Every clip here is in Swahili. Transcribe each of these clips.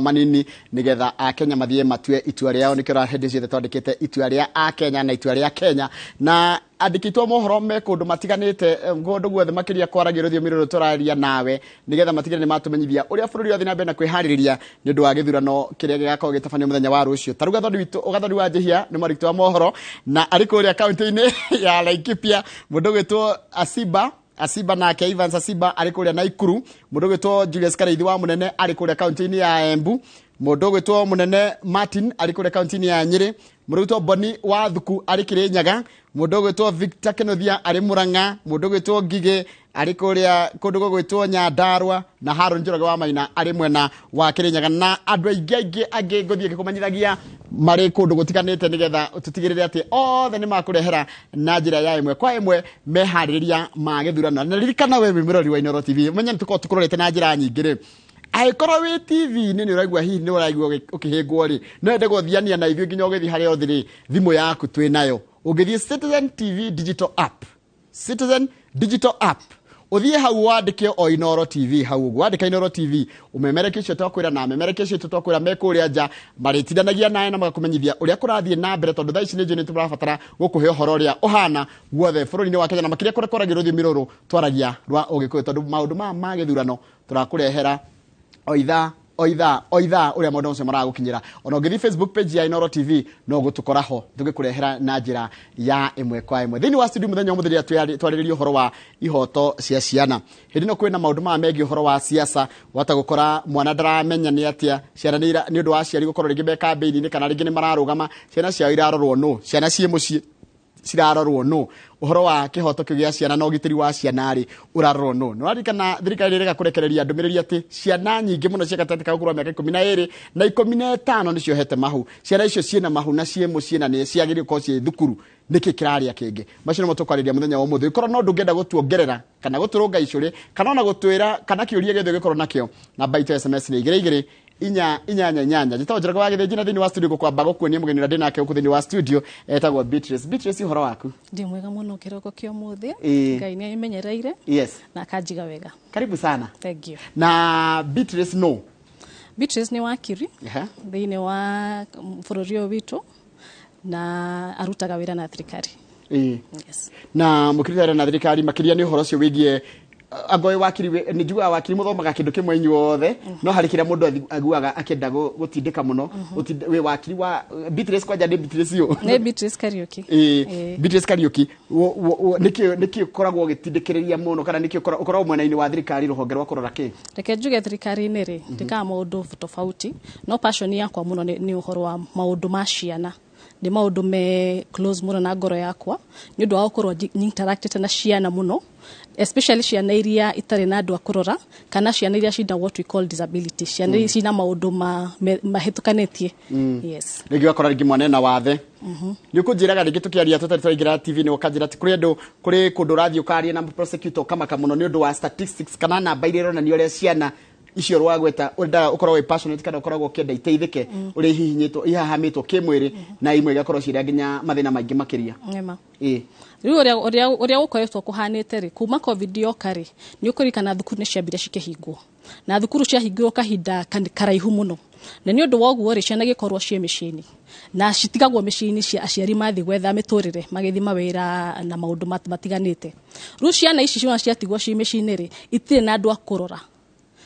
manini nigetha a Kenya mathie matue itua riao nikira hindi ciothe twandikite itua ria a Kenya na itua ria Kenya na andikitwo mohoro me kundu matiganite kundu guothe makiria kwaragia ruthio miruru turaria nawe nigetha matigire ni matumenyithia uria bururi wathi na mbere na kwihariria ni undu wa githurano kiria gigakorwo gitafanio muthenya wa rucio taruga thodi witu ugathodi wa njihia ni marikto wa mohoro na ariko uria kaunti-ini ya Laikipia mundu gwitwo Asiba na Evans Asiba ari kuria Naikuru mundu gwitwo Julius Kareithi wa munene ari kuria kaunti-ini ya Embu mundu gwitwo munene Martin ari kuria kaunti-ini ya Nyeri mundu gwitwo Boni wa Thuku ari Kirinyaga mundu gwitwo Victor Kenothia ari Muranga mundu gwitwo Ngige ari kuria kundu gwitwo Nyandarua na Haron Njoroge wa Maina ari mwena wa Kirinyaga na andu aingi nguthie gikumanyithagia mari kundu gutiganite nigetha tutigirire ati othe ni makurehera na njira ya imwe kwa imwe mehaririria ma githurano na ririkana we mirori wa Inooro TV menya tuko tukurorete na njira nyingi ri aikoro wi TV ni uraigwa hihi ni uraigwa ukihingwo ri no ende guthiania na ithio nginya ugithi hari othe ri thimu yaku twi nayo ugithie Citizen TV digital app Citizen digital app uthie hau wandike o Inooro TV hau wandika Inooro TV umemerekecio twakwira na memerekecio twakwira mekuria nja maritindanagia nae na magakumenyithia uria kurathie na mbere tondu thaici ni njini turabatara gukuhe uhoro uria uhana guothe bururi-ini wa Kenya na makiria kwaragia ruthio miruru twaragia rwa ugikuyu tondu maundu ma githurano turakurehera oitha uria maundu macio maragukinyira ona ungithi Facebook page ya Inooro TV no gutukora ho tugikurehera na njira ya imwe kwa imwe thini wa studio muthenya umuthiria twariririo horo wa ihoto cia ciana hindi no kwina maundu ma megi horo wa siasa wata gukora mwana ndaramenya ni atia ciana ni undu wa ciari gukorwo ringi beka beini kana ringi ni mararugama ciana ciao irarorwo no ciana cie mucii cirarorwo no uhoro wa kihoto kigia ciana na ugitiri wa ciana ri urarorwo no nurarikana thirikari rega kurekereria ndumiriri ati ciana nyingi muno cia gatatika gukura miaka 12 na 15 nicio hete mahu ciana icio ciena mahu na cie mucii na ni ciagiri ko cie thukuru niki kiraria kingi macino mutukwariria muthenya wa muthu ikoro no ndungenda gutuongerera kana guturunga icuri kana ona gutwira kana kiuria githe gikoro nakio na baita SMS ni igire inyanya jitawo njiraga wa githejina thini wa studio gukwamba gukuonia mugeni na ndina ke ukuthini wa studio etagwo Beatrice horo waku ndi mwega muno kiroko kio muthi ngai ni imenyereire yes na kajiga wega karibu sana thank you na Beatrice ni wakiri thini wa bururi witu na arutaga wira na thirikari yes na mukirira na thirikari makiria ni horo cio wigie agoe wakiri ni njua wakiri muthomaga kindu kimwe inyuothe no harikira mundu aguaga akenda gutindika muno we wakiri wa Beatrice kwa jade Beatrice yo ne Beatrice Kariuki Beatrice Kariuki niki koragwo gitindikireria muno kana niki ukoragwo mwena-ini wa thirikari ruhonge rwa kurora ki reke njuge thirikari-ini ri ndika maundu tofauti no passion yakwa muno ni uhoro wa maundu ma ciana ni maundu me close muno na ngoro yakwa ni undu wa gukorwo interacted na ciana muno especially ciana iria itari na andu akurora kana ciana iria cina what we call disability ciana iria cina maundu mahitukanetie yes rigi wakora rigi mwana na wathe ni kunjiraga rigi tukiaria tutari twaingira TV ni ukanjira ati kuri andu kuri kundu rathi ukaria na prosecutor kama kamuno ni undu wa statistics kana namba iria na ni uria ciana icio rwagweta unda ukorwo we passionate kana ukorwo kenda iteithike uri hihinyitwo ihahamitwo kimwiri na imwe igakorwo ciria nginya mathina maingi makiria ngema riu uria gukoretwo kuhanite ri kuma covid yokari ni ukurikana thukuru ni ciambire cikihingwo na thukuru ciahingirwo kahinda karaihu muno na ni undu woguo ri ciana gikorwo cie micini na citigagwo micini cia aciari mathi gwetha miturire magithi mawira na maundu matiganite riu ciana ici ciatigwo cie micini ri itire na andu akurora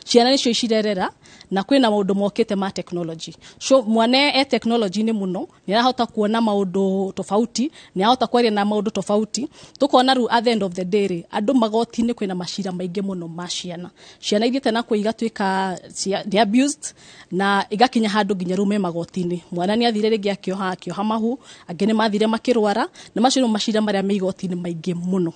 ciana nicio icirerera na kwina maundu mokite ma technology so mwana technology ni muno ni arahota kuona maundu tofauti ni arahota kwaria na maundu tofauti tukona ru at the end of the day andu magoti-ini kwina macira maingi muno ma ciana ithiete na kwiga twika abused na igakinya handu nginya rume magoti-ini mwana ni athire ringi akioha mahu angene mathire makirwara na maciro macira maria me igoti-ini maingi muno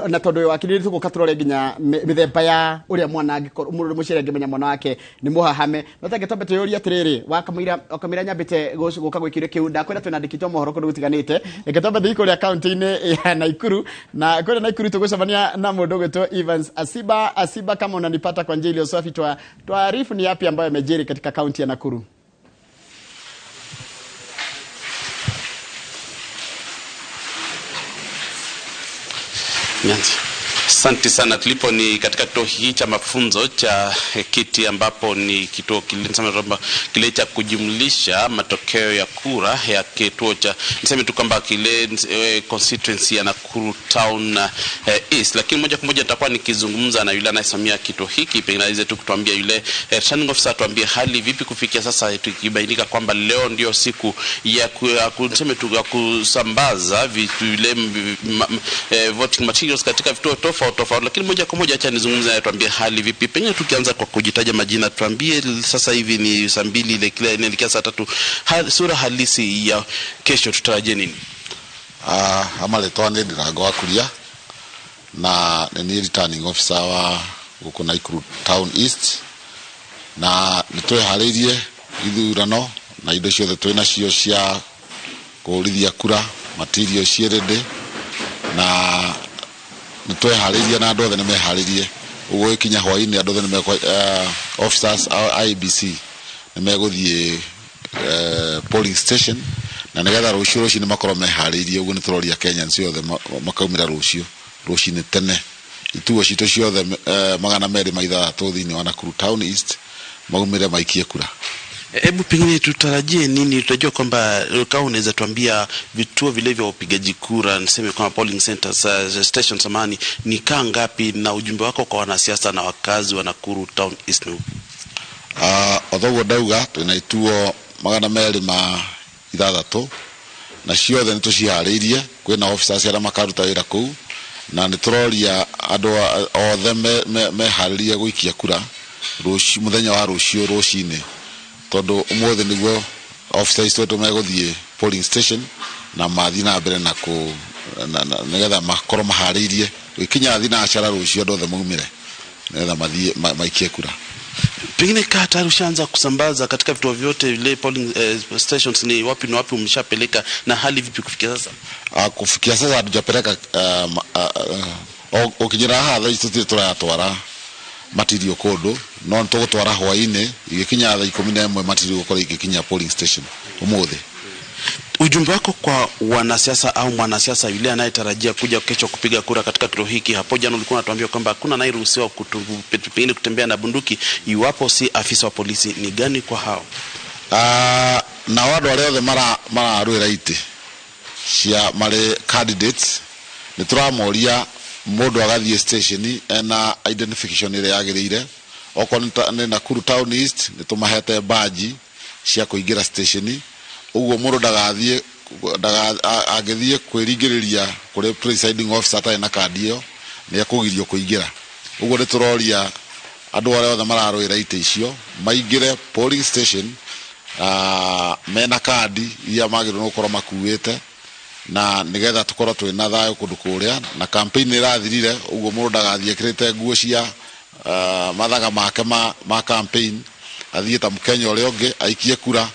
na tondu wakiri tuguka turore nginya mithemba ya uria mwana angikorwo mucire ngimenya mwana wake ni muhahame no tange tombe tuyoria atiriri wakamira nyambite guka gwikire kiunda kwira twinandikitwo mohoro kundu gutiganite reke tombe thii kuria kaunti-ini ya Naikuru na kuria Naikuru tugucemania na mundu gwitwo Evans Asiba kama unanipata kwa njia iliyo safi tuarifu ni yapi ambayo yamejiri katika kaunti ya Nakuru. Nyanzi. Asante sana. Tulipo ni katika kituo hiki cha mafunzo cha Kiti, ambapo ni kituo kile cha kujumlisha matokeo ya kura ya kituo cha, niseme tu kwamba kile constituency ya Nakuru Town East. Lakini moja kwa moja nitakuwa nikizungumza na yule anayesimamia kituo hiki, pengine aweze tu kutuambia yule returning officer tuambie hali vipi kufikia sasa, tukibainika kwamba leo ndio siku ya kuseme tu kusambaza vile voting materials katika vituo tofauti. Lakini moja kwa moja acha nizungumze na tuambie hali vipi, pengine tukianza kwa kujitaja majina, tuambie sasa hivi ni saa 2 ile kile inaelekea saa 3, sura halisi ya kesho tutarajie nini? Amale twane Ndirago wa Kuria na ni returning officer wa huko Nakuru Town East, na nitoe halirie ithurano na indo ciothe twina cio cia kurithia kura material cierede, na nitoe halirie na andu othe ni meharirie ugo ikinya hwaini andu othe ni officers IBC ni meguthie polling station, na nigetha rucio ni makorwo meharirie ugo ni turoria Kenya ciothe makaumira rucio ni tene ituo cito ciothe 260 thiini wa Nakuru Town East maumire maikie kura. Hebu pengine tutarajie nini? Tutajua kwamba kama unaweza tuambia vituo vile vya upigaji kura, niseme kama polling centers, station samani, ni kaa ngapi, na ujumbe wako kwa wanasiasa na wakazi wa Nakuru Town East? Although dauga tuna ituo 260 na ciothe nitucihariirie, kwina officers ara makaruta wira kuu, na nituroria andu othe meharirie guikia kura rucio muthenya wa rucio rucine, tondu umothe niguo officers twetu meguthie polling station na mathi na mbere na ku nigetha makorwo mahariirie ikinya thi na achara rucio ndothe maumire nigetha mathie maikie kura. Pengine kata rushaanza kusambaza katika vituo vyote vile polling stations, ni wapi na wapi umeshapeleka, na hali vipi kufikia sasa? Kufikia sasa hatujapeleka ukinyira hatha isto turatwara material kodo no ntugutwara hwaine igikinya thaa 11 material gukora igikinya polling station umothe. Ujumbe wako kwa wanasiasa au mwanasiasa yule anayetarajia kuja kesho kupiga kura katika kituo hiki? Hapo jana ulikuwa unatuambia kwamba hakuna anayeruhusiwa pengine kutembea na bunduki iwapo si afisa wa polisi, ni gani kwa hao? Na wadu wale othe mara ruira ite cia mare candidates ni turamoria mundu agathie station na identification ile yagirire okonta ni Nakuru Town East ni tumahete badge cia kuingira station, ugo mundu ndagathie agithie kwiringiriria kuri presiding officer ata na kadi yo ni akugirio kuingira. Ugo ni turoria andu wale othe mararuira ite icio maingire polling station mena kadi ia magiro no korwo makuite, na nigetha tukorwo twina thayo kundu kuria na campaign irathirire. Ugo mundu ndagathie kirite nguo cia mathaga make ma campaign athie ta Mukenya ule onge aikie kura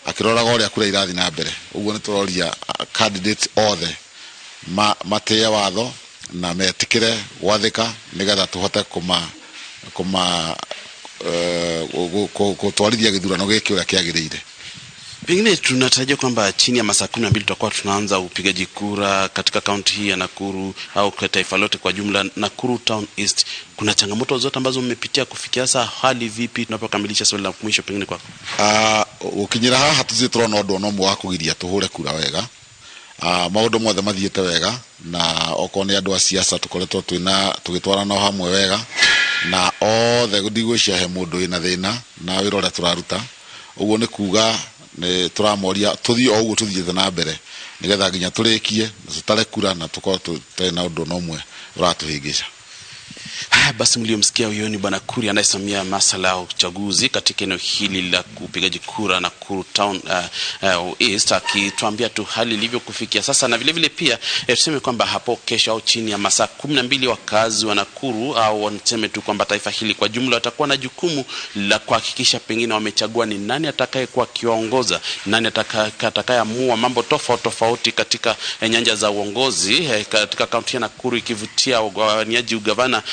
akiroraga uria kura irathi na mbere. Ugo ni turoria candidate othe mateye watho na metikire gwathika nigetha tuhote kutwarithia githurano giki uria kiagirire. Pengine tunatarajia kwamba chini ya masaa 12 tutakuwa tunaanza upigaji kura katika kaunti hii ya Nakuru au kwa taifa lote kwa jumla. Nakuru Town East, kuna changamoto zote ambazo mmepitia kufikia sasa, hali vipi tunapokamilisha swali la mwisho pengine kwako? Ukinyira haha tuzitrona undu no mwa kugiria tuhure kura wega, maundu mothe mathiete wega, na okone andu a siasa tukoretwo tugitwarana hamwe wega, na othe ndigwicia he mundu ina thina na wira uria turaruta. Uguo ni kuga ni turamoria tuthie oguo tuthiete na mbere nigetha nginya turikie na tutare kura na tukorwo tutena undu nomwe uratuhingisha. Basi mliomsikia huyo ni Bwana Kuria anayesimamia masuala ya uchaguzi katika eneo hili la kupigaji kura Nakuru Town East, akituambia tu hali ilivyo kufikia sasa. Na vile vile pia tuseme kwamba hapo kesho au chini ya masaa 12 wakazi wa Nakuru au wanasema tu kwamba taifa hili kwa jumla watakuwa na jukumu la kuhakikisha pengine wamechagua ni nani atakayekuwa kiongoza, nani atakayeamua mambo tofauti katika nyanja za uongozi katika kaunti ya Nakuru, ikivutia waniaji ugavana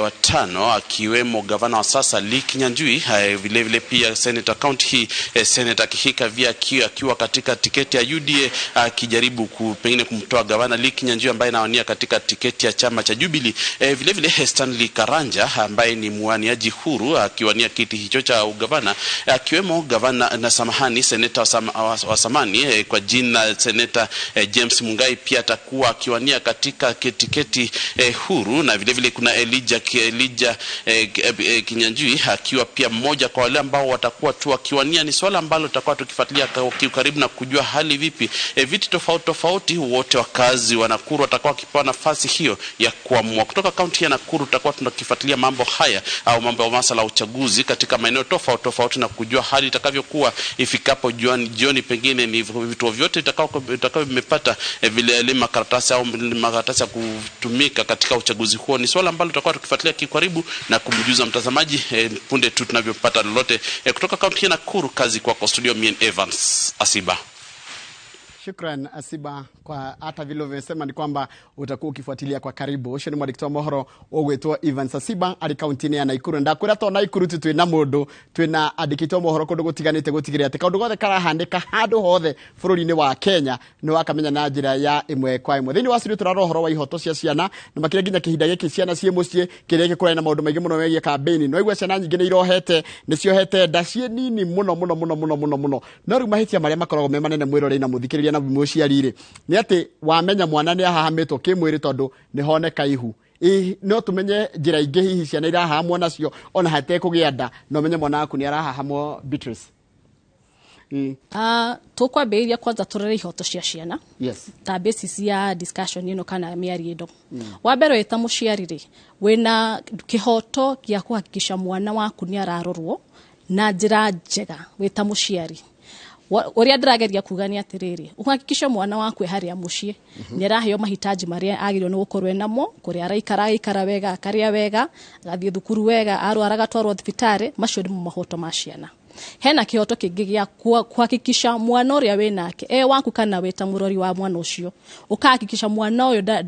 watano, akiwemo gavana wa sasa Lee Kinyanjui, vile vile pia senator county hii senator Kihika Via akiwa katika tiketi ya UDA, akijaribu pengine kumtoa gavana Lee Kinyanjui ambaye anawania katika tiketi ya chama cha Jubilee. Vile vile Stanley Karanja ambaye ni mwaniaji huru akiwania kiti hicho cha ugavana, akiwemo gavana na samahani senator wa samani kwa jina senator James Mungai pia atakuwa akiwania katika tiketi huru, na vile vile kuna Elijah Kinyanjui akiwa pia mmoja kwa wale ambao watakuwa tu akiwania. Ni swala ambalo tutakuwa tukifuatilia kwa karibu na kujua hali vipi viti tofauti wote wakazi wa Nakuru watakuwa wakipewa nafasi hiyo ya kuamua. Kutoka kaunti ya Nakuru tutakuwa tunakifuatilia mambo haya au mambo ya masuala ya uchaguzi katika maeneo tofauti na kujua hali itakavyokuwa ifikapo jioni, pengine ni vitu vyote vitakavyo vimepata vile makaratasi au makaratasi ya kutumika katika uchaguzi huo. Ni swala ambalo tutakuwa tukifuatilia karibu na kumjuza mtazamaji punde tu tunavyopata lolote kutoka kaunti ya Nakuru. Kazi kwa studio, mimi Evans Asiba. Shukran Asiba, kwa hata vile umesema ni kwamba utakuwa ukifuatilia kwa karibu. Ucio ni mwandiki wa mohoro ogwetwo Evans Asiba ari kaunti ya Nakuru. Ndakwira to Nakuru twina mundu twina andiki wa mohoro kundu gutiganite gutigire ati kaundu gothe karahandika handu hothe bururi-ini wa Kenya ni wakamenya na njira ya imwe kwa imwe. Thini wa studio turaro wa ihoto cia ciana na makire nginya kihinda giki ciana cie mucii kirege kurana na maundu maingi muno wegie campaign. No igwa ciana nyingi ni irohete ni ciohete ndacie nini muno no ru mahitia maria makoragwo me manene mwirore na muthikiriria na muciarire ni ati wamenya mwana ni ahahamitwo kimwiri tondu ni honeka ihu no tumenye njira ingi hihi ciana irahahamwo nacio ona hate kugia nda no menye mwana waku ni arahahamwo Beatrice. Tukwambĩrĩria kwanza turere ihoto cia ciana. Yes. Ta basis ya discussion kana miarindo. Wambere eta muciarire wena kihoto gĩa kuhakikisha mwana waku ni ararorwo na njira njega weta muciari. Uria ndirageria kuga ni atiriri uhakikisha mwana waku haria mucii ni araheo mahitaji maria agirwo ni gukorwo namo, kuria araikara wega, akaria wega, gathie thukuru wega, arwara gatwarwo thibitari. Macio ni mahoto ma ciana. Hena kihoto kingi gya kuhakikisha mwana uria wenake waku kana weta murori wa mwana ucio ukahakikisha mwana uyo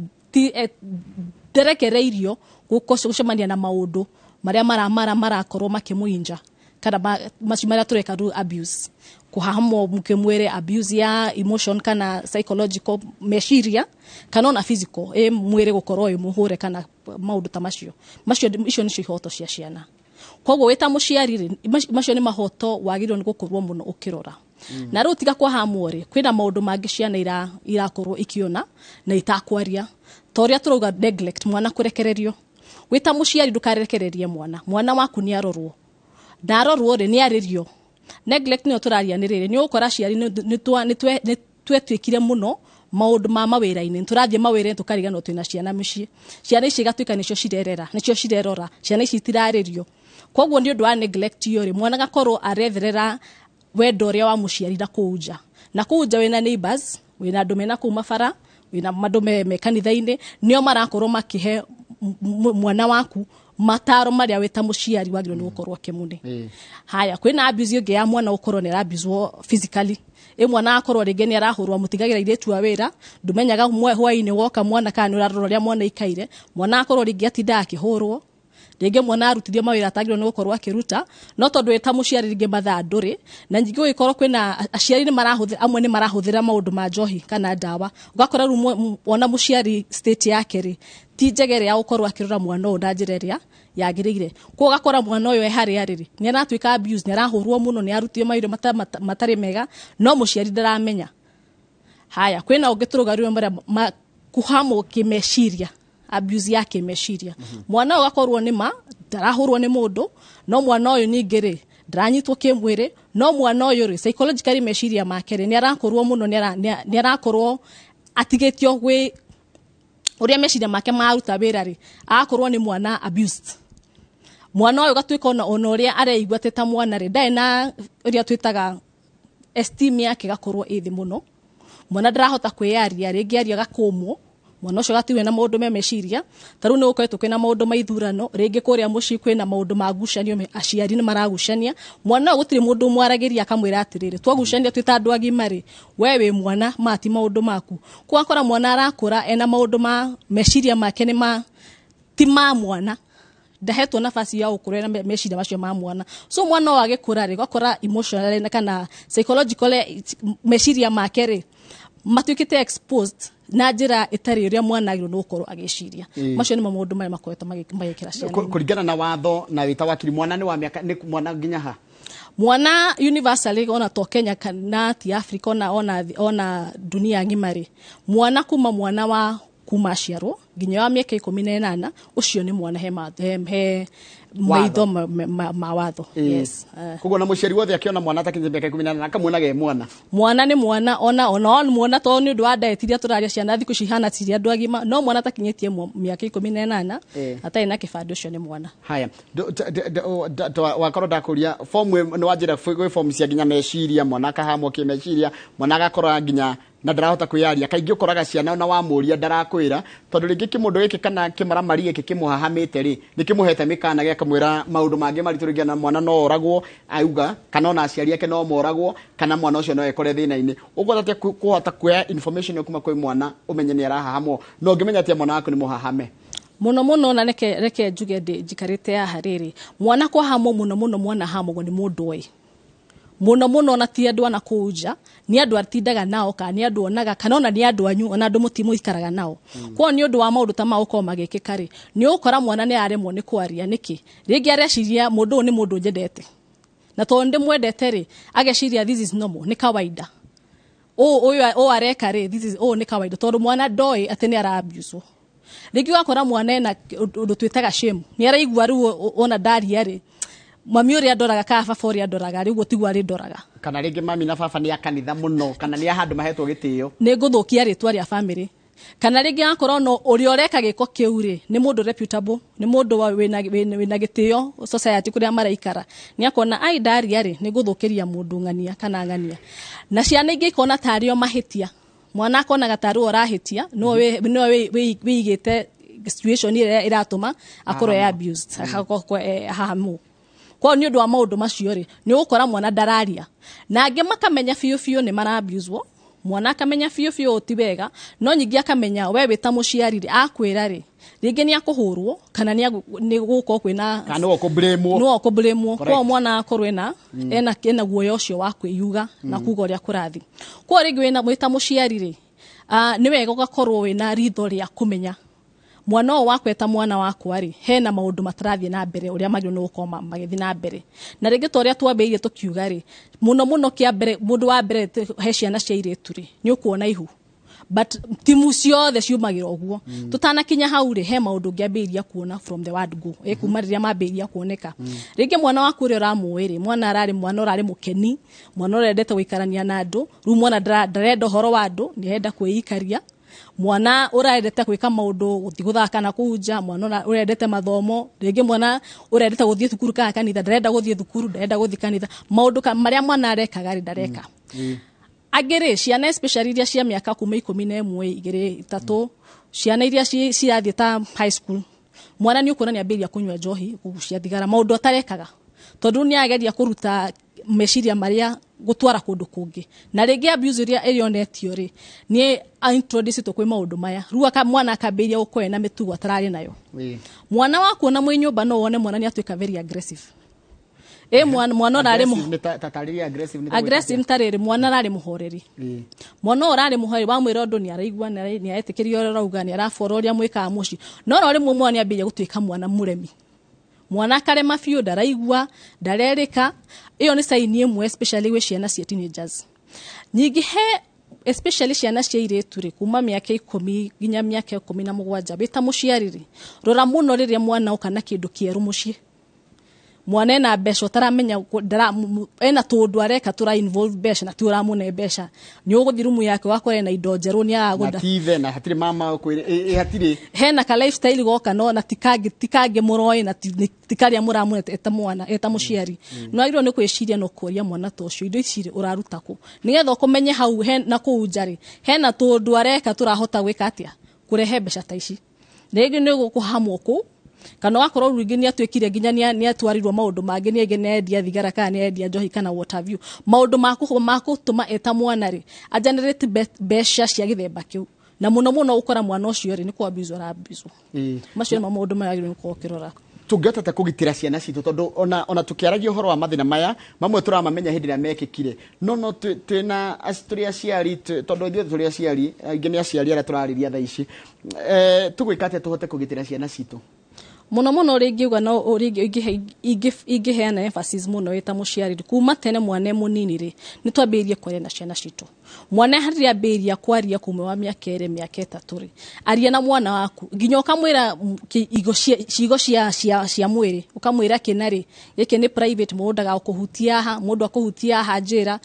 nderekereirio gucemania na maundu maria marakorwo makimuinja kana maria tureka abuse, kuhahamwo mukimwire abuse ya emotion kana psychological, meciria kana na physical mwire gukorwo muhure kana maundu ta macio icio ni ihoto cia ciana. Koguo weta muciarire macio ni mahoto wagirwo ni gukorwo muno ukirora. Na riu tiga kwahamwo ri kwina maundu mangi ciana irakorwo ikiona na itakwaria toria turuga neglect, mwana kurekererio. Weta muciari ndukarekererie mwana waku ni arorwo, ndarorwo ri ni aririo. Neglect ni oturaria ni riri ni ukora ciari ni twetwikire muno maundu ma mawira-ini, turathie mawira tukariganwo twina ciana micii, ciana ici igatuika nicio cirerera nicio cirerora, ciana ici tiraririo. Koguo ni undu wa neglect yori mwana gakorwo aretherera wendo ria wa muciari na kuuja wina neighbors, wina andu mena kuma bara, wina andu me kanitha-ini, nio marakorwo makihe mwana waku mataro maria weta muciari wagirwo ni gukorwo kimune. Haya kwina abuse ingi ya mwana ukorwo ni abuse physically, mwana akorwo ringi ni arahurwa mutigagira iretu wa wira, ndumenyaga hwaini woka mwana kana urarora ria mwana ikaire, mwana akorwo ringi atinda akihurwo, ringi mwana arutithio mawira atagirwo ni gukorwo akiruta, no tondu weta muciari ringi mathaa nduri na nyingi ugikorwo kwina aciari ni marahuthira, amwe ni marahuthira maundu ma njohi kana ndawa, ugakora wona muciari state yake ri ti njegere ya gukorwo akirora mwana uyu na njira iria yagirire. Ko ugakora mwana uyu hari ariri ni aratwika abuse, ni arahurwo muno, ni arutithio mawira matari mega, no muciari ndaramenya. Haya kwina ungituruga riwe maria kuhamwo kimeciria, abuse yake meciria. Mwana uyu gakorwo ni ndarahurwo ni mundu, no mwana uyu ningiri ndaranyitwo kimwiri, no mwana uyu ri psychologically meciria make ri ni arakorwo muno, ni arakorwo atigitio gwi uria meciria make maruta wira ri akorwo ni mwana abused. Mwana uyu gatwika ona uria areigwa teta mwana ri ndai na uria twitaga esteem yake gakorwo ithi muno, mwana ndarahota kwiyaria, ringi aria gakumwo, mwana ucio gatiwe na maundu me meciria. Taru ni ukoretwo kwina maundu maithurano, ringi kuria mucii kwina maundu magucanio, aciari ni maragucania, mwana gutiri mundu mwaragiria akamwira atiriri twagucania twita andu agima ri wewe mwana mati maundu maku. Kwakora mwana arakura ena maundu ma meciria make ni ti ma mwana, ndahetwo nafasi ya gukũra na meciria macio ma mwana so mwana wage kũra gakora emotionally na kana psychologically meciria make ri matuikite exposed na njira itari uria mwana agirwo no gũkorwo agiciria macio ni maũndũ maya makoretwo magĩkĩra ciana kũringana na watho na wita wakiri mwana ni wa miaka ni mwana nginya ha mwana universally ona to Kenya kana ti Africa ona dunia ngimari mwana kuma mwana wa kuma ciarwo nginya wa miaka 18 ucio ni mwana he maitho ma watho yes kugo na muciari wothe akiona mwana atakinye miaka 18 akamwonage mwana ni mwana ona mwana to ni undu wa diet iria turaria ciana thiku cihana ciria andu agima no mwana atakinyetie miaka 18 atai na kibando ucio ni mwana haya wakorwo ndakuria form ni wanjira gwe form cia nginya meciria mwana akahamwo kimeciria mwana agakora nginya na ndarahota kwiyaria kaingi ukoraga ciana na wamuria ndarakwira tondu ringi kimundu giki kana kimaramari giki kimuhahamite ri nikimuhete mikana gya kamwira maundu mangi marituringia na mwana no oragwo auga kana ona aciari yake no moragwo kana mwana ucio no ekore thina-ini ugwata kuhota kuya information yo kuma kwi mwana umenye ni arahahamwo no ngimenya ati mwana waku ni muhahame muno na reke njuge njikarite ya hariri mwana kwa hamo muno mwana hamo ni mundu oi muno na ti andu ana kuja ni andu atindaga nao ka ni andu onaga kana ona ni andu anyu ona andu mutimu ikaraga nao kwa ni undu wa maundu ta mauko magikika ri ni ukora mwana ni aremwo ni kwaria niki ringi areciria mundu ni mundu njendete na to ndi mwendete ri ageciria this is normal ni kawaida o areka ri this is ni kawaida tondu mwana doi ati ni ara abuse ringi wakora mwana ena undu twitaga shame ni araigua ru ona daria ri mami uri adoraga ka baba uri adoraga riu gutigwa ri doraga kana ringi mami na baba ni akanitha muno kana ni ahandu mahetwo gitio ni nguthukia ritwa ria family kana ringi akorwo no uri oreka giko kiu ri ni mundu reputable ni mundu wina gitio society kuria maraikara ni akona ai daria ri ni nguthukiria mundu ngania kana ngania na ciana ingi ikona tario mahitia mwana akona gataru orahitia no we igite situation ire iratuma akorwo ya abused hahamu kwa ni undu wa maundu macio ri ni ukora mwana dararia na ange makamenya fiu ni mara abuse mwana akamenya fiu ti wega no nyingi akamenya we wita muciari ri akwira ri ringi ni akuhurwo kana ni guko kwina kana no okublemo kwa mwana akorwe na ena guoya ucio wa kwiyuga na kuga uria kurathi kwa ringi wina mwita muciari ri ni wega ugakorwo wina ritho ria kumenya mwana wakweta mwana wakwa ri hena maundu matarathie na mbere uria magio no gukoma magithi na mbere na ringi toria twambeire tukiuga ri muno kia mbere mundu wa mbere he ciana cia iretu ri ni ukuona ihu but timu ciothe ciumagira oguo tutanakinya hau ri he maundu ngiambiria kuona from the word go kuma riria mambiria kuoneka ringi mwana waku ri uramuiri mwana urari mukeni mwana urendete guikarania na andu ru mwana ndarenda horo wa andu ni enda kwiyikaria mwana urendete gwika maundu guthiguthaka na kuja mwana urendete mathomo ringi mwana urendete guthie thukuru ka kanitha ndarenda guthie thukuru ndarenda guthie kanitha maundu maria mwana arekaga ri ndareka agere ciana especially iria cia miaka kuma 11 2 3 ciana iria cirathie ta high school mwana ni ukona ni ambiria kunywa njohi kugucia thigara maundu atarekaga tondu ni ageria kuruta meciria maria gutwara kundu kungi na ringi abuse iria erionetio ri ni introduce to kwi maundu maya ruaka mwana akambiria gukoe na mitugo atarari nayo mwana waku na mwi nyumba no wone mwana ni atuika very aggressive mwana urari aggressive tariri mwana arari muhoreri mwana urari muhoreri wa mwira undu ni araigua ni aetikirio rauga ni arafororia mwika muci no rori mwana ni ambiria gutuika mwana muremi mwana karema fiu ndaraigua ndarerika iyo ni sign imwe especially we ciana cia teenagers nyingi he especially ciana cia iretu ri kuma miaka 10 nginya miaka 17 bita muciari ri rora muno riria mwana ukana kindu kieru mucie mwana ena besha taramenya ena tundu areka tura involve besha na tura mune besha ni uguthirumu yake wakore na indo njeru ni agoda na tive na hatire mama kwire hatire hena ka lifestyle goka no na tikage muroi na tikaria muramune eta mwana eta muciari no agiro ni kwiciria no kuria mwana tocio indo icire uraruta ku nigetha kumenye hau na kuujari hena tundu areka turahota gwika atia kurehe besha ta ici rege ni gukuhamwo ku kana wakorwo rugi ni atwikire nginya ni atwarirwo maundu mangi ni endia thigara kana ni endia njohi kana what have you maundu maku tuma eta mwana ri a generate besha cia githemba kiu na muno ukora mwana ucio ri ni kwa abuse ra abuse macio maundu magiro ni kwa kirora tungĩhota kũgitĩra ciana citũ tondu ona tukiaragia ũhoro wa mathĩna maya mamwe turamamenya hĩndĩ ĩrĩa mekĩkire no twĩna tũrĩ aciari tondu ithuĩ tũrĩ aciari aingĩ nĩ aciari arĩa tũrarĩria thaa ici tũgwĩka atĩa tũhote kũgitĩra ciana citũ muno ringiuga no ingiheana emphasis muno eta muciari kuma tene mwana munini ri ni twambĩrĩrie kwaria na ciana citũ mwana harĩa ambĩrĩria kwaria kuma wa mĩaka 2 mĩaka 3 ri aria na mwana waku nginya ukamwĩra cigo cia mwĩrĩ ukamwĩra kinari gĩkĩ ni private mũndũ ndagakũhutia ha mũndũ akũhutia ha njĩra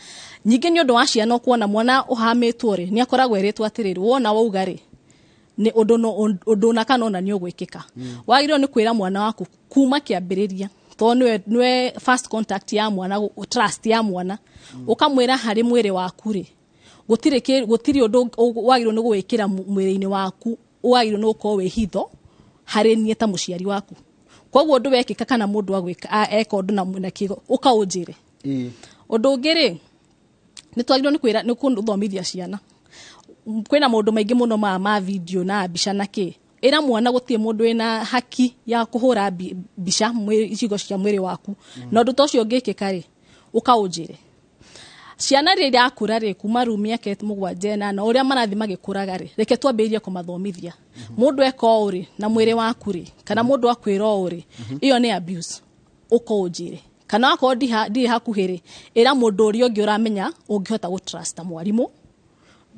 nyingĩ nĩ ũndũ wa ciana kuona mwana ũhamĩtwo ri ni akoragwo eretwo atĩrĩrĩ wona wauga ri ni undu na kanona ni ogwikika wagirwo ni kwira mwana waku kuma kiambiriria to nwe first contact ya mwana trust ya mwana ukamwira hari mwire waku ri gutiri undu wagirwo ni gwikira mwire-ini waku wagirwo ni uko we hitho hari nie ta muciari waku koguo undu wekika kana mundu agwika eka undu na kigo ukaunjire undu ngiri ni twagirwo ni kwira ni kuthomithia ciana kwina maundu maingi muno ma video na mbica na ki ira mwana gutie mundu ena haki ya kuhura mbica icigo cia mwiri waku na undu tocio ngikika ri ukaunjire ciana ri yakura ri kuma room yake mugwanje na uria marathi magikuraga ri reke twambĩrĩrie kumathomithia mundu eka uri na mwiri waku ri kana mundu akwira uri iyo ni abuse ukaunjire kana ako ndi hakuhiri ira mundu uri ungi uramenya ungihota gutrust mwarimu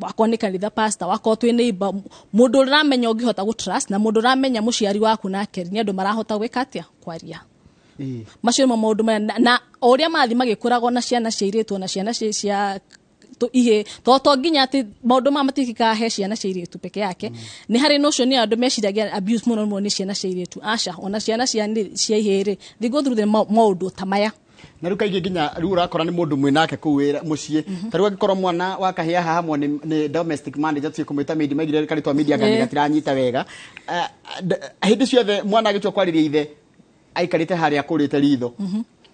wakone kanitha pastor wako twi neighbor mundu uramenya ungihota gutrust na mundu uramenya muciari waku nake ni andu marahota gwika atia kwaria macio maundu na uria mathi magikuraga na ciana ciairitwo na ciana cia ihe to nginya ati maundu matikika he ciana ciairitwo peke yake ni hari nocio ni andu meciragia abuse muno ni ciana ciairitwo aca ona ciana cia ihiri they go through the maundu tamaya na ruka igi nginya ru urakora ni mundu mwinake ku wira mucie taru agikorwo mwana wakahia hahamwe ni domestic manager tsi kumita media magire karitwa media ngani gatiranyita wega hindi ciothe mwana agitwa kwariria ithe aikarite haria kurite ritho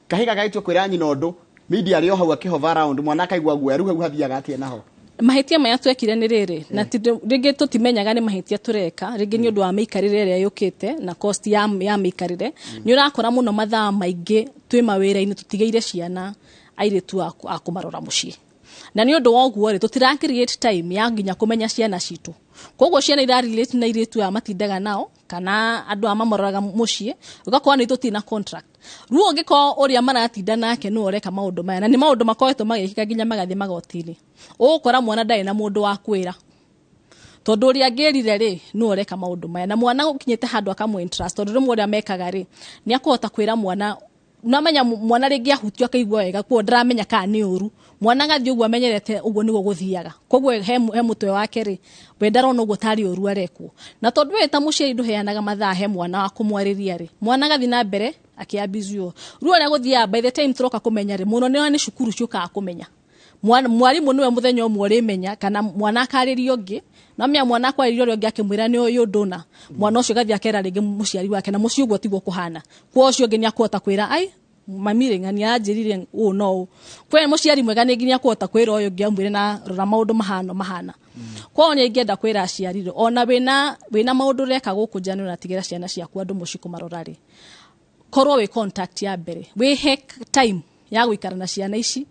kahiga gaitwa kwira nyina undu media rio hau akihova around mwana akaigwa guoya ru hau hathiaga atie naho mahitia maya twekire ni riri na ringi tutimenyaga ni mahitia tureka ringi ni undu wa mikarire ria yukite na cost ya mikarire ni urakora muno mathaa maingi twi mawira-ini tutigeire ciana airitu akumarora mucii na ni undu wa guo ri tutira create time ya nginya kumenya ciana citu koguo ciana ira relate na iritu ya matindaga nao kana andu amamoraga mucii ugakorwo ni tutina contract ruo ngiko uria maratinda nake no oreka maundu maya na ni maundu makoetwo magikika nginya magathi magotini ukora mwana ndari na mundu wa kwira tondu uria ngirire ri no oreka maundu maya na mwana gukinyite handu akamwe interest tondu rumwe uria mekaga ri ni akuhota kwira mwana unamenya mwana ringi ahutio akaigwa wega kwa ndramenya ka ni uru mwana gathi uguo amenyerete uguo nigo guthiaga koguo he mutwe wake ri we ndarona uguo tari uru arekwo na tondu we ta muciari nduheanaga mathaa he mwana wa kumwariria ri mwana gathi na mbere akiabizio ruo ria guthia by the time turoka kumenya ri muno ni cukuru ciuka kumenya mwarimu niwe muthenya umwe rimenya kana mwana akaririo ngi na mya mwana akwaririo rio ngi akimwira ni uyu nduna mwana ucio gathi akera ringi muciari wake na mucio uguo tiguo kuhana kwa ucio ngi ni akuhota kwira ai mamire ngani anjirire no kwe muciari mwega ni nginya akuhota kwira uyu ngi amwire na rora maundu mahana kwa ni ngienda kwira aciarire ona wina maundu reka guku njani na tigera ciana ciaku andu muci kumarorari korwo we contact ya mbere we hek time ya gwikara na ciana ici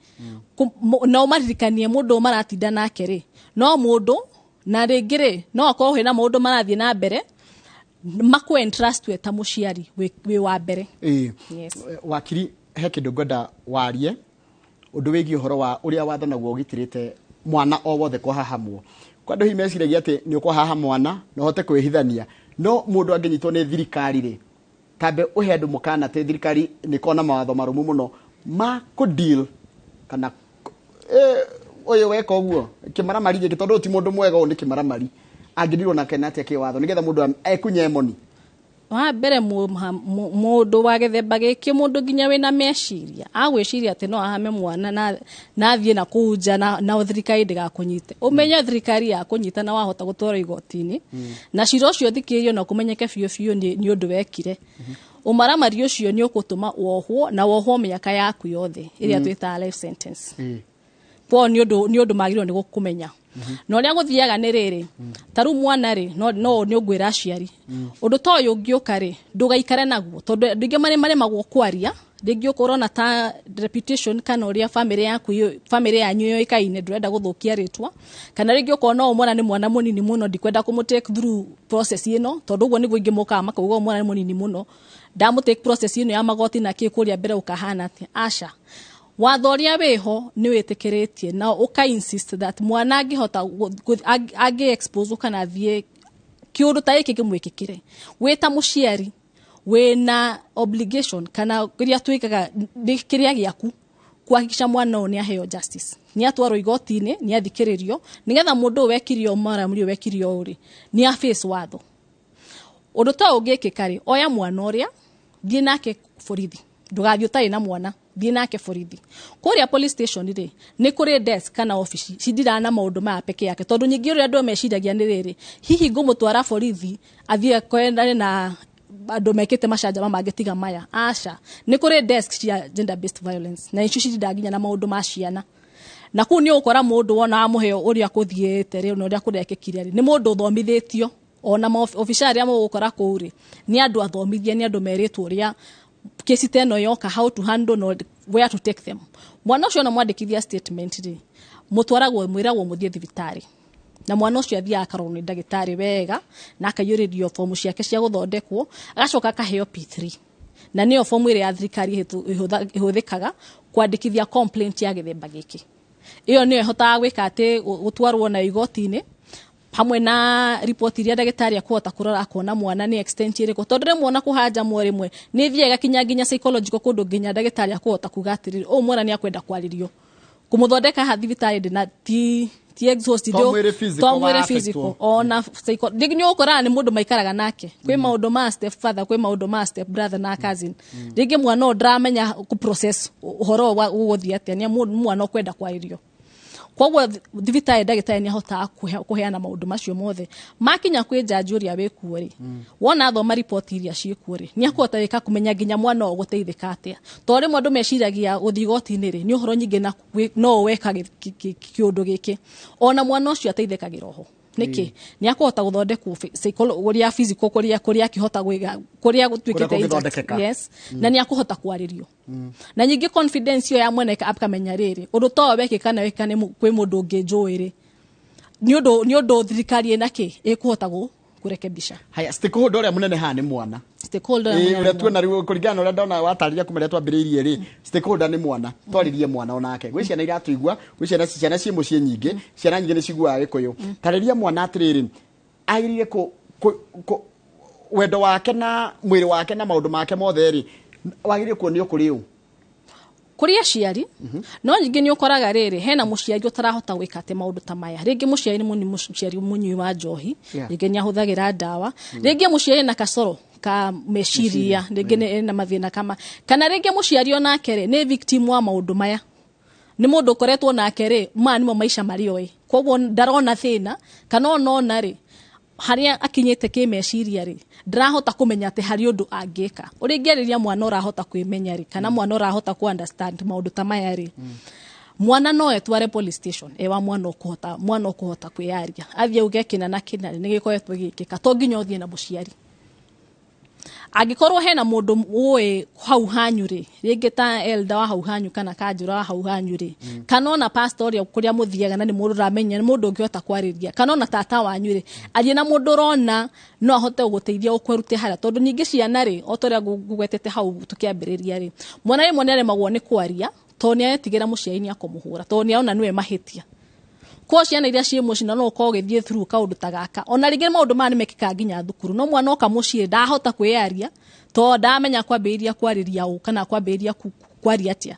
no maririkanie mundu maratinda nake ri no mundu na ringire no akorwo hena mundu marathie na mbere maku entrust we ta muciari we wa mbere yes wakiri he kindu ngoda warie undu wigi uhoro wa uria watho naguo gitirite mwana o wothe kwa hahamwo kwa ndu himeciragia ati ni ukwa haha mwana no hote kwihithania no mundu anginyitwo ni thirikari ri tabe uhe andu mukana te thirikari ni kona mawatho marumu muno ma ku deal kana oyo weka uguo kimara mari giki tondu ti mundu mwega o ni kimara mari angidirwo na kenati akiwatho nigetha mundu ekunye moni wa mbere mundu wa githemba giki mundu nginya wina meciria agwiciria ati no ahame mwana na thie na kuja na thirikari ndigakunyite umenya thirikari ya kunyita na wahota gutwara igotini na ciro cio thikirio na kumenyeke biu ni undu wekire umaramari ucio ni ukutuma wohwo na wohwo miaka yaku yothe iria twita life sentence kwa ni undu magirwo ni gukumenya no ria guthiaga ni riri taru mwana ri no ni ungwira aciari undu to uyu ngiuka ri ndugaikare naguo tondu ndinge mari magwo kwaria ringi ukorona ta reputation kana uria family yaku family yanyu yo ikaine ndurenda guthukia ritwa kana ringi ukona umwana ni mwana munini muno ndikwenda kumutake through process ino tondu uguo niguo ingimuka makauga umwana ni munini muno ndamutake process ino ya magoti na kikuria mbere ukahana ati asha wathoria weho ni witikiritie na uka insist that mwana angihota agi expose kana thie kiundu ta iki kimwikikire weta muciari wena obligation kana kiria twikaga kiria giaku kuhakikisha mwana ni aheo justice ni atwaro igoti-ini ni athikiririo nigetha mundu wekirio mara muri wekirio uri ni a face watho undu ta ungikikari oya mwana uria thie nake borithi ndugathio tai na mwana thie nake borithi kuria police station ri ni kuri desk kana office cidirana maundu ma peke yake tondu nyingi uria andu meciragia ni riri hihi ngumutwara borithi athie kwendane na andu mekite macanja mangitiga maya asha ni kuri desk cia gender based violence na icio cidaginya na maundu ma ciana na ku ni ukora mundu wona amuheo uria kuthiete ri uria kurekekire ri ni mundu thomithitio ona official amu gukora kuuri ni andu athomithie ni andu meritwo uria kesi teno yoka how to handle no where to take them mwana ucio na mwandikithia statement ri mutwaragwo mwiragwo muthie thibitari na mwana ucio athia akarwo ni ndagitari wega na akayuririo form ciake cia guthondekwo agacoka kaheo P3 na niyo form ire ya thirikari ihuthikaga kwandikithia complaint ya githemba giki iyo niyo ihotaga gwika ati gutwarwo na igoti-ini hamwe na report iria ndagitari akuhota kurora akona mwana ni extent iriko tondu rimwe kuhanja mwe ni thiega kinya psychological kundu nginya ndagitari akuhota kugatirira o mwana ni akwenda kwaririo kumuthondeka ha thibitari ndina ti exhausted tomwire physical ona psycho dignyo ukora ni mundu maikaraga nake kwi maundu ma step father kwi maundu ma step brother na cousin ringi mwana no ndramenya ku process uhoro wa guthia atia ni mwana kwenda kwaririo kogwo thibitari ndagitari ni ahota kuheana maundu macio mothe makinya kwi judge uria wikuori wona thoma report iria ciikuori ni akuhota wika kumenya nginya mwana oguteithika atia tori mwandu meciragia guthigoti-ini ri ni uhoro nyingi na no weka kiundu giki ona mwana ucio ateithikagira oho niki ni akuhota guthondekwo psychology physical kuria kihota kuria gutwikite yes na ni akuhota kwaririo na nyingi confidence yo ya mwene akamenya riri undu to wekika na wekane kwi mundu nginjuiri ni undu thirikari enake ikuhota kurekebisha haya stakeholder uria munene ha ni mwana stakeholder uria tuona riu kuringana uria ndona watariria kumeria twambiriirie ri stakeholder ni mwana twaririe mwana onake gwi ciana iratuigua gwi ciana cie mucie nyingi ciana nyingi ni ciguaga gikuyu tariria mwana atiriri airire ku wendo wake na mwiri wake na maundu make mothe ri wagire kuonio kuri u kuria ciari no nyingi ni ukoraga riri hena muciari utarahota gwika ate maundu ta maya ringi muciari ni muciari munyi wa njohi ringi ni ahuthagira ndawa ringi muciari na kasoro ka meciria ringi na mathina kama kana ringi muciari onake ri ni victim wa maundu maya ni mundu koretwo nake ri nimo maisha marioi kogwo ndarona thina kana ona ri haria akinyete kimeciria ri ndarahota kumenya ati hari undu angika uringeriria mwana urahota kwimenya ri kana mwana urahota ku understand maundu ta maya ri mwana no etware police station ewa mwana ukuhota kwiaria athie ugekina na kina ni gikoetwo gikika to nginya uthie na muciari agikorwo hena mundu uwe hau hanyu ri ringi ta elder wa hau hanyu kana kanjura wa hau hanyu ri kana ona pastor ya kuria muthiaga na ni mundu ramenya ni mundu ungihota kwariria kana ona tata wanyu ri athie na mundu rona no ahote guteithia ukwerutia hara tondu nyingi ciana ri otoria gugwetete hau tukiambiriria ri mwana ri mwana magwo ni kwaria to ni etigira muciari ni akumuhura to ni ona niwe mahitia kwa ciana iria cie mucina no ko githie through kaundu tagaka ona ringi maundu mani mekika nginya thukuru no mwana oka mucie ndahota kwiaria to ndamenya kwambiriria kwariria u kana kwambiriria kwaria atia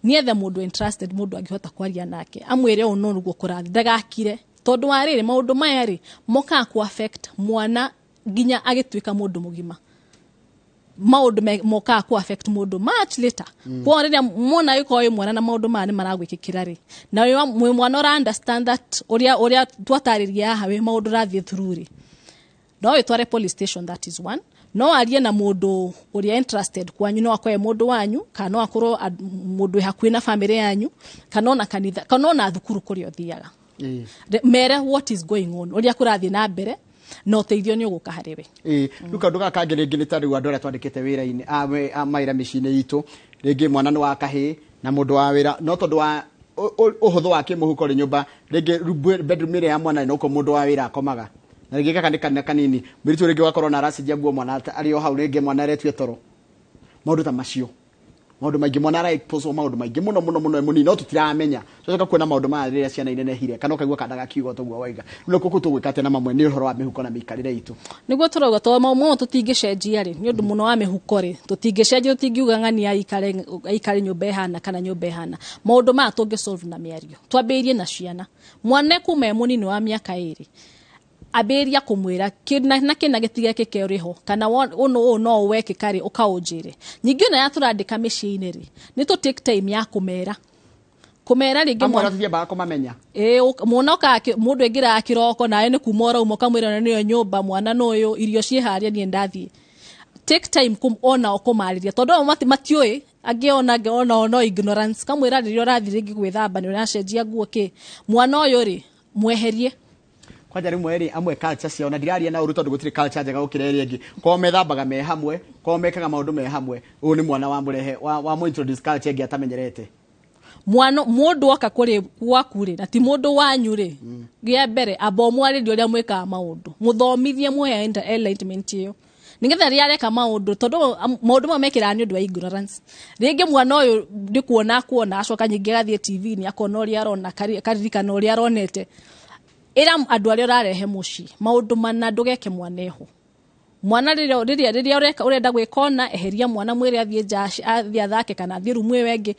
niethe mundu interested mundu angihota kwaria nake amwire ono nugo kurathi ndagakire tondu wariri maundu maya ri moka ku affect mwana nginya agitwika mundu mugima maundu moka ku affect mundu much later kwa riria mwana yuko mwana na maundu mani maragwikikira ri na mwana ora understand that oria twatariria hawe maundu rathie through ri no itware police station that is one no arie na mundu uria interested kwanyu no akoe mundu wanyu kana no akorwo mundu hakuina family yanyu kana ona kanitha kana ona thukuru kuri othiaga mere what is going on uria kurathi na mbere no teithio ni uguka hariwe ruka nduga kangä rä ngä nä tarä andå arä a twandä kä te wä ra-inä maira mä ciinä itå rä ngä mwana nä wa kahä na må ndå wa wä ra no tondå wa å hå thå wa kä må huko rä nyå mba rä ngä bedroom ä rä ya mwana no ko må ndå wa wä ra akomaga na rä ngä gaka nä kanä kanini mä ritå rä ngä wakorwo na aracenjia nguo mwana arä o hau rä ngä mwana aretue toro maå ndå ta macio maundu maingi mwana ara expose maundu maingi muno munini no tutiramenya coka kuona maundu ma rĩrĩa ciana inenehire kana ukaigua kandaga kiugo toguo waiga no kuko tugwikate na mamwe ni uhoro wa mihuko na mikarire itu niguo turauga to maumo tutingicenjia ri ni undu muno wa mihuko ri tutingicenjia tutingiuga ng'ani aikare nyumba ihana kana nyumba ihana maundu ma tungi solve na miario twambirie na ciana mwana kuma munini wa miaka 2 aberia kumwira kina gitige keke riho kana uno no weke kari ukaunjire nyingi na yaturandika miciini ri ni to take time ya kumera ringi mwana tuthie ba kumamenya mwana ka mundu engira kiroko nae ni kumora umo kamwira niyo nyumba mwana noyo irio cie haria ni ndathie take time ona okumariria tondu matioi angiona no ignorance kamwira ririo rathi ringi gwithamba ni uracenjia nguo ki mwana uyu ri mweherie kwaja rimwe ri amwe culture cia ona ndiraria na uruto ndugutire culture njega gukira eri ingi ko methambaga me hamwe ko mekaga maundu me hamwe uyu ni mwana wa murehe wa mu introduce culture ingi atamenyerete mwana mundu oka kuri gwaku ri na ti mundu wanyu ri gia mbere abomwari ndi uria mweka maundu muthomithie muhe enlightenment iyo ningetha ria reka maundu tondu maundu mamekira ni undu wa ignorance ringi mwana uyu ndikuona acoka nyingi gathie TV ni akona uria arona karirikana uria aronete ira andu aria rarehe muci maundu mana ndugeke mwaneho mwana riria urenda gwikona eheria mwana mwire athie athie athake kana athie rumwe wengi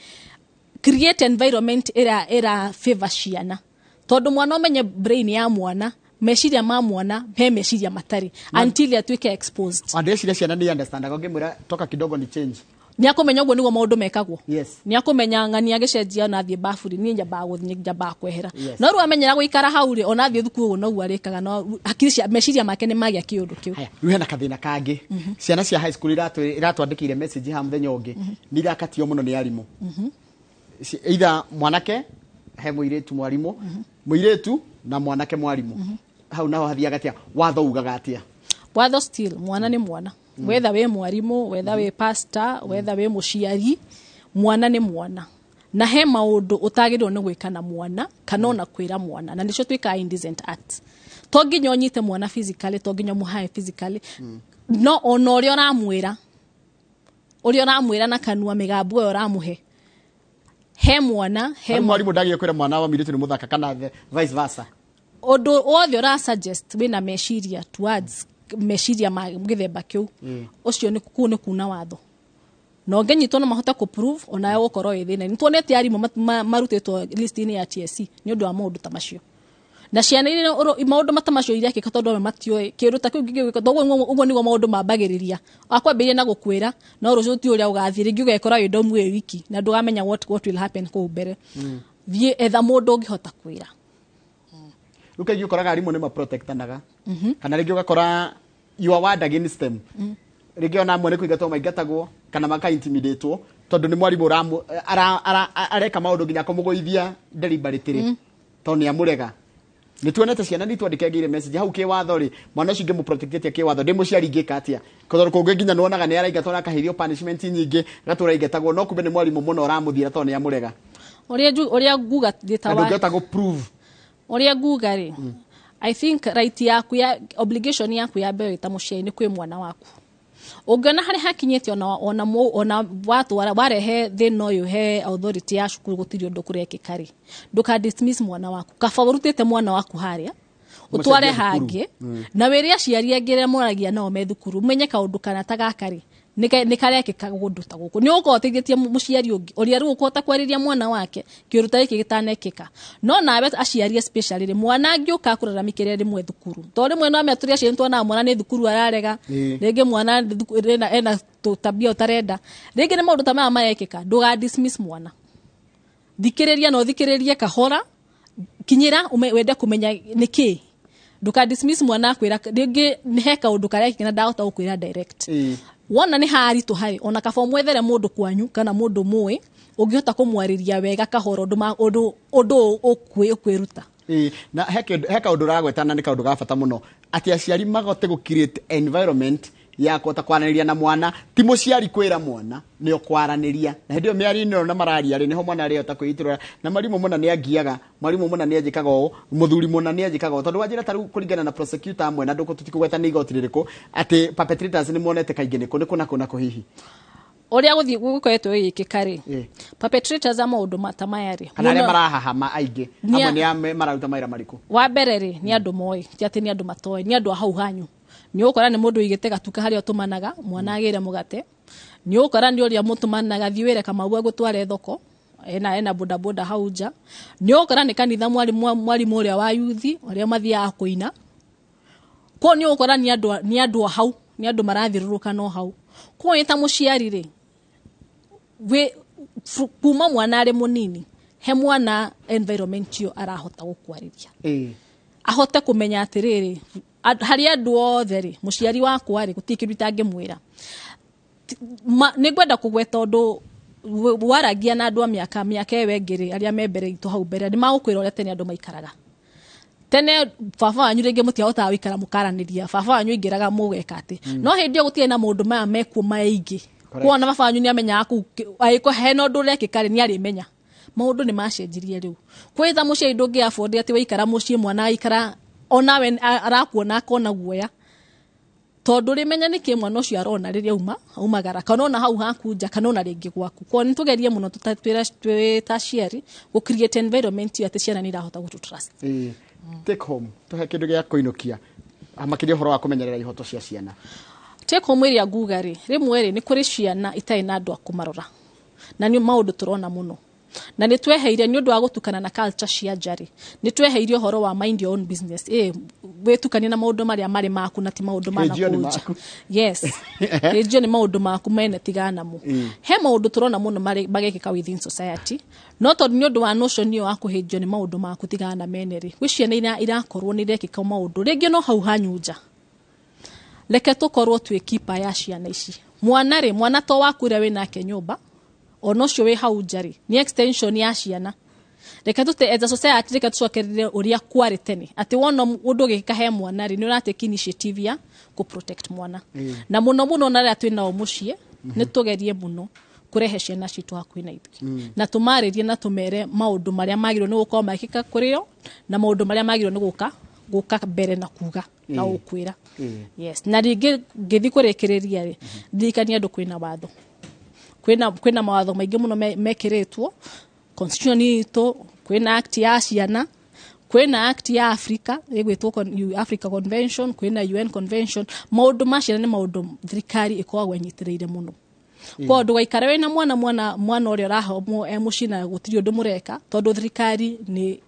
create environment era favor ciana tondu mwana umenye brain ya mwana meciria ma mwana he meciria matari until atuike exposed ande ciana ni understand ngimwira toka kidogo ni change ni akumenya uguo niguo maundu mekagwo yes ni akumenya ng'ani agicenjia na athie bafuri ni njamba guthie njamba kwehera no ru amenyera guikara hauri ona athie thukuru no guarikaga no hakiri cia meciria make ni magia kiundu kiu ru hena kathina kangi ciana cia high school iratwandikire message ha muthenya ungi ni irakatio muno ni arimu either mwanake he muiretu mwarimu muiretu na mwanake mwarimu hau naho hathia gatia watho ugaga atia watho still mwana ni mwana whether we mwarimu whether we pastor whether we muciari mwana ni mwana na he maundu utagirwo ni gwika na mwana kana ona kwira mwana na nicio twika indecent act to nginya onyite mwana physically to nginya muhae physically no ona uria uramwira na kanua migambo yo ramuhe he mwana he mwarimu ndagiye kwira mwana wa miritu ni muthaka kana vice versa odo othe ora suggest wina meciria towards meciria ma githemba kiu ucio ni kuna watho no ngenyitwo no mahota ku prove ona yo gukoro ithina ni tuonete arimu marutitwo list ni ya TSC ni undu wa maundu ta macio na ciana ile maundu matamacio iria kika tondu matioi kiruta kiu ngigwika dogo ugo nigo maundu mambagiriria akwambiria na gukwira no rucio ti uria ugathie ringi ugekora wi ndomu e wiki na ndugamenya what will happen ku mbere vie etha mundu ungihota kwira ruka gikoraga arimu ni ma protectanaga kana ringi ugakora you are word against them ringi ona amwe ni kuigatwo maingatagwo kana maka intimidatewo tondu ni mwarimu areka maundu nginya kumugoithia deliberately tondu ni amurega ni tuonete ciana ni twandikagire message hau ke watho ri mwana ucio ngimu protectete ke watho ndimo ciari ngika atia tondu kungi nginya nuonaga ni araigatwo na kahirio punishment nyingi gatura ingetegwo no kumbe ni mwarimu muno uramuthira tondu ni amurega uria guga gitawa ndugeta go prove uria guga ri I think right yaku ya obligation yaku ya mbere ta muciini kwi mwana waku ungena hari hakinyete ona watu warehe thina uyu he authority ya cukuru gutiri undu kurekikari nduka dismiss mwana waku kafavorutete mwana waku haria utware hangi na wiri aciari angire moragia nao me thukuru menye kaundu kana tagakari nikarekika gundu ta guku ni ugotegetie muciari ungi uria ru ukota kwariria mwana wake kiruta iki gitanekika no nawe aciari especially mwana angiuka kuraramikire rimwe thukuru to rimwe no ameturi acientwa na mwana ni thukuru ararega ringi mwana ena tabia utarenda ringi ni maundu ta maya marekika nduga dismiss mwana thikiriria no thikiririe kahora kinyira wende kumenya niki nduka dismiss mwana kwira ringi ni heka undu karekika na ndahota gukwira direct wona ni haritu hari ona kaba mwethere mundu kwanyu kana mundu muwe ungihota kumwariria wega kahoro undu ukwiruta na heka undu ragwetana ni kaundu gabata muno ati aciari magote gu create environment ya kota kwananiria na mwana ti muciari kwira mwana ni kwaraniria na hindio miari no na mararia ri niho mwana ari ota kwitirora na marimu muna ni agiaga marimu muna ni ajikaga o muthuri muna ni ajikaga o tondu wajira taru kuringana na prosecutor amwe na nduko tutikugweta ni igoti ririko ati perpetrators ni monete kaingi ni kuna hihi oria guthii gukoetwo ikikari perpetrators ama undu matamayari kana ari marahahama aingi amwe ni ame marauta maira mariku wa mbere ri ni andu moi ti ati ni andu matoe ni andu hau hanyu ni ukora ni mundu igite gatuka hari otumanaga mwana agire mugate ni ukora ni uria mutumanaga thiwire kama bwa gutware thoko ena boda hauja ni ukora ni kanitha mwalimu uria wa yuthi uria mathia kuina ko ni ukora ni andu hau ni andu marathiruruka no hau ko eta muciari ri we kuma mwana ari munini he mwana environment yo arahota gukwariria ahote kumenya atiriri hari andu othe ri muciari wakwa ri gutikirutange mwira ni gwenda kugweta undu waragia na andu a miaka ewengiri aria membere itu hau mbere ni magukwira uria tene andu maikaraga tene baba wanyu ringi mutiahota wikara mukaraniria baba wanyu ingiraga mugeka ati no hindi gutie na mundu maya mekuo maingi kuona baba wanyu ni amenya aku aiko hena undu rekikari ni ari menya maundu ni macenjirie riu kwitha mucie ndungi afford ati wikara mucie mwana aikara onawe arakuona akona guoya tondu rimenya niki mwana ucio arona riria umagara kana ona hau hakunja kana ona ringi gwaku ko ni tugerie muno tutata ciari gu create environment ati ciana ni rahota gu trust take home tuhe kindu gia kuinukia amakiria horo wa kumenyerera ihoto cia ciana take home iria ngugari rimwe ri ni kuri ciana itai na andu akumarora na ni maundu turona muno na ni tweheire ni undu wa gutukana na culture cia jari ni tweheire horo wa mind your own business wetukani na maundu maria mari maku na ti maundu mana kuja yes region ni maundu maku mene tigana mu he maundu turona muno mari magekika within society not on ni undu wa notion yo akuhejio ni maundu maku tigana mene ri gwiciana irakorwo ni rekika maundu ringi no hau hanyuja leke tukorwo twikipa ya ciana ici mwana to wakuria we nake nyumba onocio we hau jari ni extension ya ciana reka tute as a society reka tucokerere uria kwari tene ati wona undu gikahe mwana ri ni uratake initiative ya ku protect mwana na muno na ria twina o mucie ni tugerie muno kurehe ciana citu hakuina ithuki na tumaririe na tumere maundu maria magiro ni gukoma makika kurio na maundu maria magiro ni guka mbere na kuga na ukwira yes na ringi ngithi kurekereria ri ndikania andu kwina watho kwina mawatho maingi muno mekiretwo constitution ito kwina act ya ciana kwina act ya Africa igwitwo Africa Convention kwina UN Convention maundu ma ciana ni maundu thirikari ikoragwo inyitireire muno kwa ndu gaikara wena mwana uri raho mucina gutiri undu mureka tondu thirikari ni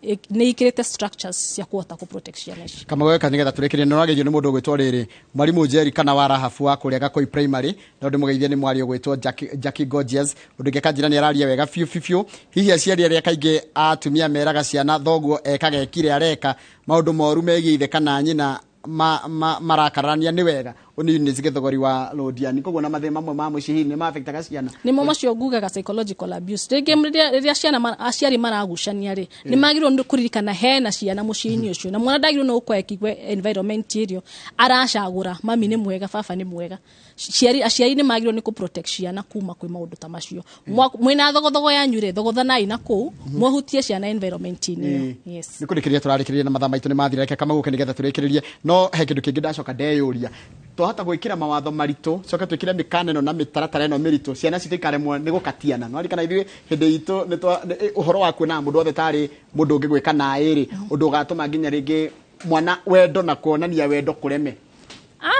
ikirete structures cia kuhota ku protection ici kama gweka nigetha turekerie no ragerio ni mundu gwitwo riri mwalimu Jerry kana warahafu wa kuria Gakoi primary na undu mugeithie ni mwari gwitwo Jackie Gorgeous undu gekanjira ni araria wega fiu hihi aciari aria kaingi atumia meraga ciana thoguo ekagekire areka maundu moru megiithe kana nyina marakarania ni wega uni ni thogori wa lodiani koguo na mathema mamwe ma mucihi ni ma affectaga ciana ni mo macio ngugaga psychological abuse riria ciana aciari maragucania ri ni magirwo kuririkana hena ciana muciini ucio na mwana dagirwo no kwekigwe environment irio aracagura mami ni mwega baba ni mwega aciari ni magirwo ni ku protect ciana kuma kwi maundu ta macio mwina thogothogo yanyu ri thogothanai na ku mwahutie ciana environment ni yes ni kurikiria turarikiria na mathama itu ni mathira reke kama guke nigetha turikirie no he kindu kingi ndacoka ndeyuria tuhata gwikira mawatho marito coka twikire mikaneno na mitaratara eno mirito ciana citikaremwo ni gukatiana no arikana ithui hindi itu ni uhoro wa kwina mundu othe tari mundu ungigwika na iri undu ugatuma nginya ringi mwana wendo na kuonania wendo kureme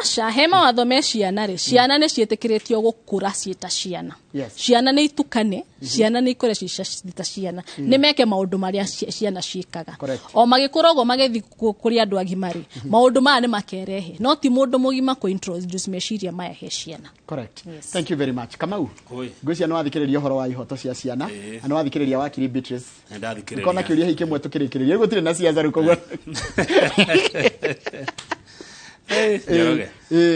asha hema watho me ciana ri ciana ni cietikiritio gukura ciita ciana ciana ni itukane ciana ni ikore ciita ciana ni meke maundu maria ciana ciikaga o magikura go magethi kuri andu agimari maundu ma ni makerehe no ti mundu mugima ku introduce meciria maya he ciana correct thank you very much Kamau ngwiciria no athikiriria horo wa ihoto cia ciana no athikiriria wakiri Beatrice ndathikiriria kona kiuria hiki mwe tukirikiriria gutire na ciaza ruko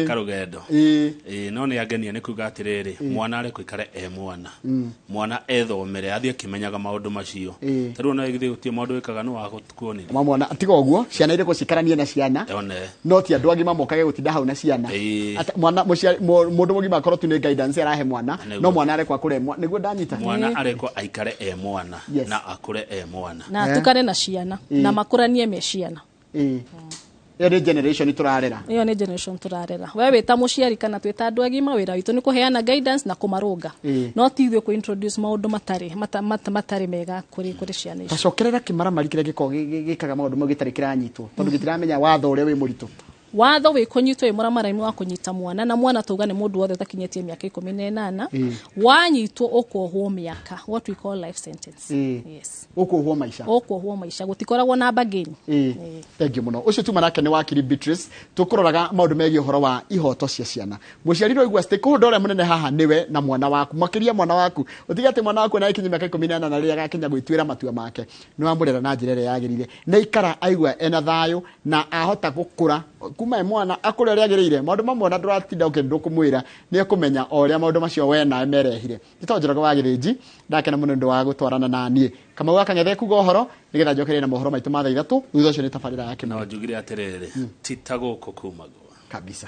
karugendo no nĩ angenia nĩ kuga atĩrĩrĩ mwana arĩ kũikare mwana ethomere athiĩ akĩmenyaga maũndũ macio tarĩu no githĩ gũtirĩ maũndũ wĩkaga nĩ wa kuonĩria mwana tiga ũguo ciana irĩkũ cikaranie na ciana no ti andũ agima mokage gũtinda hau na ciana mwana mũndũ mũgima akorwo tu nĩ guidance arahe mwana no mwana arekwa kũremwa nĩguo ndanyita mwana arekwa aikare mwana na akũre mwana na atukane na ciana na makũranie me ciana Iyo ni generation turarera. Iyo ni generation turarera. Wewe ta muciari kana twita andu agima wira witu ni kuheana guidance na kumarunga. No tithwe ku introduce maundu matari mega kuri ciana ici. Tacokerera kimara marikire gikaga maundu mo gitari kiranyitwo. Tondu gitiramenya watho uria wi muritu. Watho wi kunyitwo imuramara-ini wa kunyita mwana na mwana tuga ni mundu wothe takinyetie miaka 18 wanyitwo ukuohwo miaka what we call life sentence. Yes. Ukuohwo maisha gutikoragwo na bageni. Thank you muno. Ucio tu manake ni wakiri Beatrice tukuroraga maundu megi uhoro wa ihoto cia ciana. Muciari ro igwa stakeholder uria munene haha niwe na mwana waku makiria mwana waku utigate mwana waku na ikinyi miaka 18 na ria gakinya gwitwira matua make ni wamurera na njira ria yagirire na ikara aigwa ena thayo na ahota gukura kuma mwana akure ria agirire maundu mamwe na nduratinda ukindu kumwira ni akumenya oria maundu macio we na merehire itonjeraga wagiriji ndakena muno ndo wa gutwarana na nie kama wakang'ethe kuga uhoro nigetha njokere na mohoro maitu ma thaa 3 thutha ucio ni tabarira yake na wajugire atirere titaguko kumagwa kabisa.